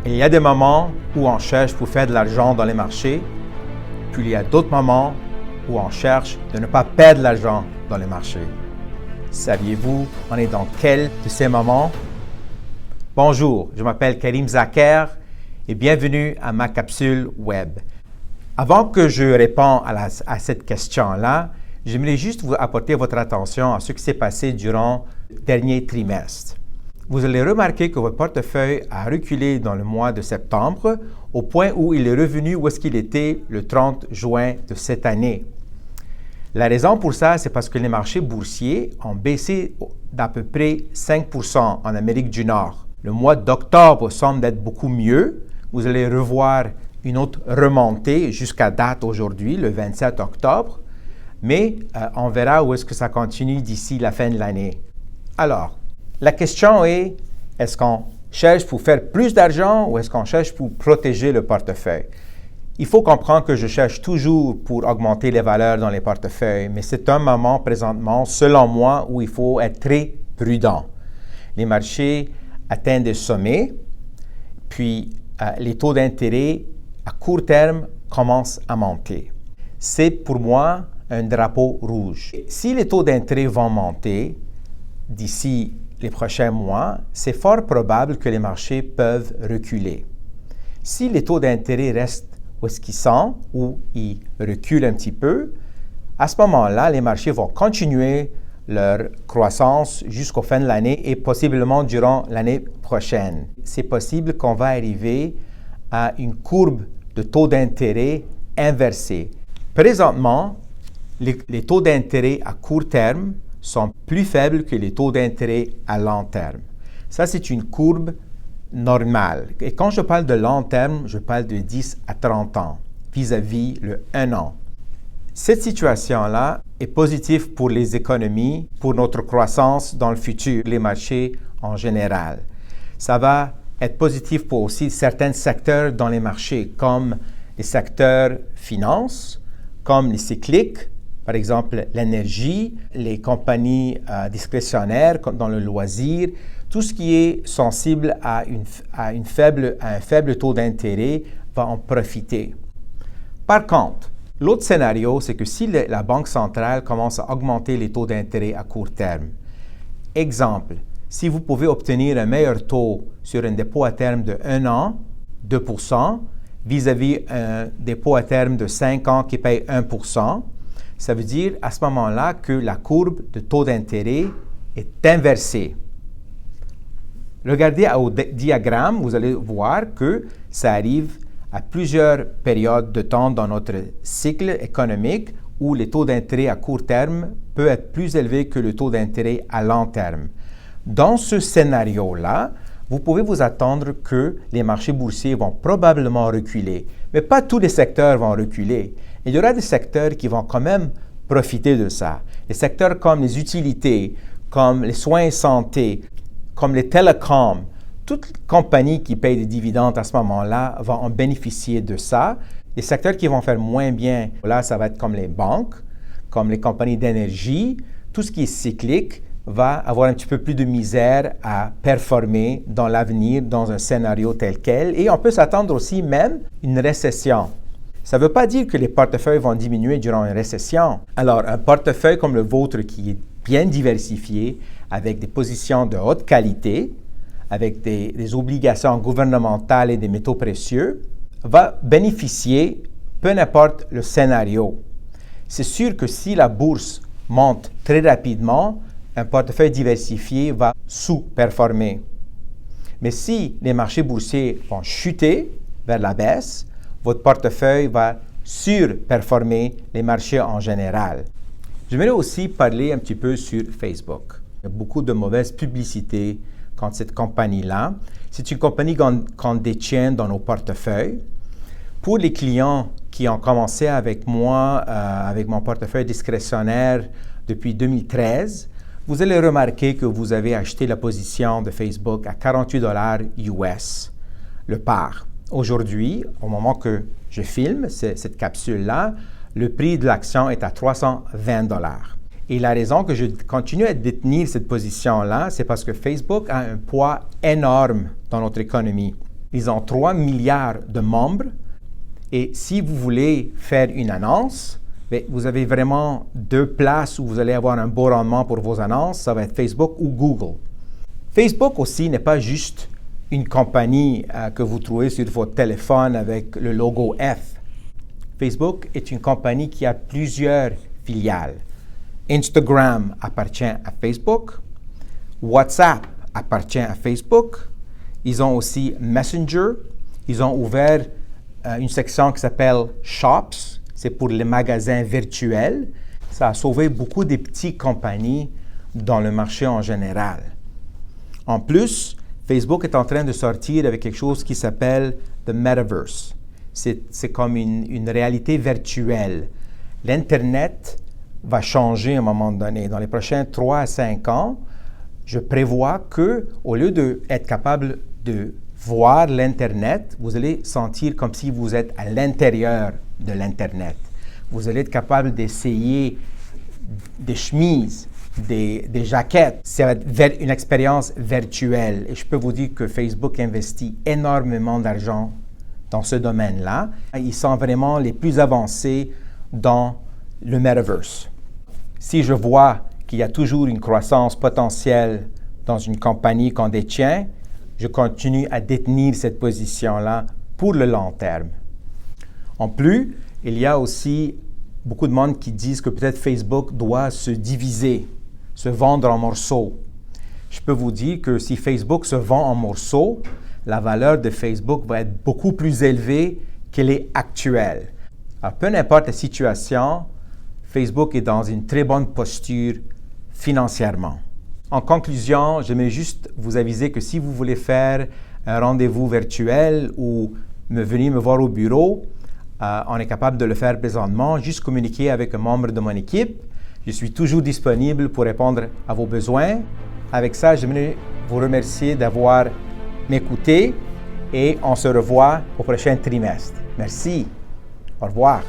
Il y a des moments où on cherche pour faire de l'argent dans les marchés, puis il y a d'autres moments où on cherche de ne pas perdre de l'argent dans les marchés. Saviez-vous, on est dans quel de ces moments? Bonjour, je m'appelle Karim Zaker et bienvenue à ma capsule web. Avant que je réponde à cette question-là, j'aimerais juste vous apporter votre attention à ce qui s'est passé durant le dernier trimestre. Vous allez remarquer que votre portefeuille a reculé dans le mois de septembre au point où il est revenu où est-ce qu'il était le 30 juin de cette année. La raison pour ça, c'est parce que les marchés boursiers ont baissé d'à peu près 5% en Amérique du Nord. Le mois d'octobre semble être beaucoup mieux. Vous allez revoir une autre remontée jusqu'à date aujourd'hui, le 27 octobre. Mais on verra où est-ce que ça continue d'ici la fin de l'année. Alors, la question est, est-ce qu'on cherche pour faire plus d'argent ou est-ce qu'on cherche pour protéger le portefeuille? Il faut comprendre que je cherche toujours pour augmenter les valeurs dans les portefeuilles, mais c'est un moment présentement, selon moi, où il faut être très prudent. Les marchés atteignent des sommets, puis les taux d'intérêt à court terme commencent à monter. C'est pour moi un drapeau rouge. Si les taux d'intérêt vont monter d'ici les prochains mois, c'est fort probable que les marchés peuvent reculer. Si les taux d'intérêt restent où est-ce qu'ils sont ou ils reculent un petit peu, à ce moment-là, les marchés vont continuer leur croissance jusqu'au fin de l'année et possiblement durant l'année prochaine. C'est possible qu'on va arriver à une courbe de taux d'intérêt inversée. Présentement, les taux d'intérêt à court terme sont plus faibles que les taux d'intérêt à long terme. Ça, c'est une courbe normale. Et quand je parle de long terme, je parle de 10 à 30 ans vis-à-vis le 1 an. Cette situation-là est positive pour les économies, pour notre croissance dans le futur, les marchés en général. Ça va être positif pour aussi certains secteurs dans les marchés, comme les secteurs finances, comme les cycliques, par exemple l'énergie, les compagnies discrétionnaires dans le loisir, tout ce qui est sensible à un faible taux d'intérêt va en profiter. Par contre, l'autre scénario, c'est que si la Banque centrale commence à augmenter les taux d'intérêt à court terme, exemple, si vous pouvez obtenir un meilleur taux sur un dépôt à terme de 1 an, 2%, vis-à-vis un dépôt à terme de 5 ans qui paye 1%, ça veut dire à ce moment-là que la courbe de taux d'intérêt est inversée. Regardez au diagramme, vous allez voir que ça arrive à plusieurs périodes de temps dans notre cycle économique où les taux d'intérêt à court terme peuvent être plus élevés que le taux d'intérêt à long terme. Dans ce scénario-là, vous pouvez vous attendre que les marchés boursiers vont probablement reculer, mais pas tous les secteurs vont reculer. Il y aura des secteurs qui vont quand même profiter de ça. Les secteurs comme les utilités, comme les soins et santé, comme les télécoms, toutes les compagnies qui payent des dividendes à ce moment-là vont en bénéficier de ça. Les secteurs qui vont faire moins bien, là, ça va être comme les banques, comme les compagnies d'énergie, tout ce qui est cyclique va avoir un petit peu plus de misère à performer dans l'avenir, dans un scénario tel quel. Et on peut s'attendre aussi même à une récession. Ça ne veut pas dire que les portefeuilles vont diminuer durant une récession. Alors, un portefeuille comme le vôtre qui est bien diversifié, avec des positions de haute qualité, avec des obligations gouvernementales et des métaux précieux, va bénéficier, peu importe le scénario. C'est sûr que si la bourse monte très rapidement, un portefeuille diversifié va sous-performer. Mais si les marchés boursiers vont chuter vers la baisse, votre portefeuille va surperformer les marchés en général. J'aimerais aussi parler un petit peu sur Facebook. Il y a beaucoup de mauvaise publicité contre cette compagnie-là. C'est une compagnie qu'on détient dans nos portefeuilles. Pour les clients qui ont commencé avec moi, avec mon portefeuille discrétionnaire depuis 2013, vous allez remarquer que vous avez acheté la position de Facebook à 48 $ US, le par. Aujourd'hui, au moment que je filme cette capsule-là, le prix de l'action est à 320 $. Et la raison que je continue à détenir cette position-là, c'est parce que Facebook a un poids énorme dans notre économie. Ils ont 3 milliards de membres. Et si vous voulez faire une annonce, vous avez vraiment 2 places où vous allez avoir un beau rendement pour vos annonces. Ça va être Facebook ou Google. Facebook aussi n'est pas juste une compagnie que vous trouvez sur votre téléphone avec le logo F. Facebook est une compagnie qui a plusieurs filiales. Instagram appartient à Facebook. WhatsApp appartient à Facebook. Ils ont aussi Messenger. Ils ont ouvert une section qui s'appelle Shops. C'est pour les magasins virtuels. Ça a sauvé beaucoup de petites compagnies dans le marché en général. En plus, Facebook est en train de sortir avec quelque chose qui s'appelle The Metaverse. C'est comme une réalité virtuelle. L'Internet va changer à un moment donné. Dans les prochains 3 à 5 ans, je prévois qu'au lieu d'être capable de voir l'Internet, vous allez sentir comme si vous êtes à l'intérieur de l'Internet. Vous allez être capable d'essayer des chemises, des jaquettes. Ça va être une expérience virtuelle. Et je peux vous dire que Facebook investit énormément d'argent dans ce domaine-là. Ils sont vraiment les plus avancés dans le Metaverse. Si je vois qu'il y a toujours une croissance potentielle dans une compagnie qu'on détient, je continue à détenir cette position-là pour le long terme. En plus, il y a aussi beaucoup de monde qui disent que peut-être Facebook doit se diviser, se vendre en morceaux. Je peux vous dire que si Facebook se vend en morceaux, la valeur de Facebook va être beaucoup plus élevée qu'elle est actuelle. Alors, peu importe la situation, Facebook est dans une très bonne posture financièrement. En conclusion, j'aimerais juste vous aviser que si vous voulez faire un rendez-vous virtuel ou venir me voir au bureau, on est capable de le faire présentement. Juste communiquer avec un membre de mon équipe. Je suis toujours disponible pour répondre à vos besoins. Avec ça, j'aimerais vous remercier d'avoir m'écouté et on se revoit au prochain trimestre. Merci. Au revoir.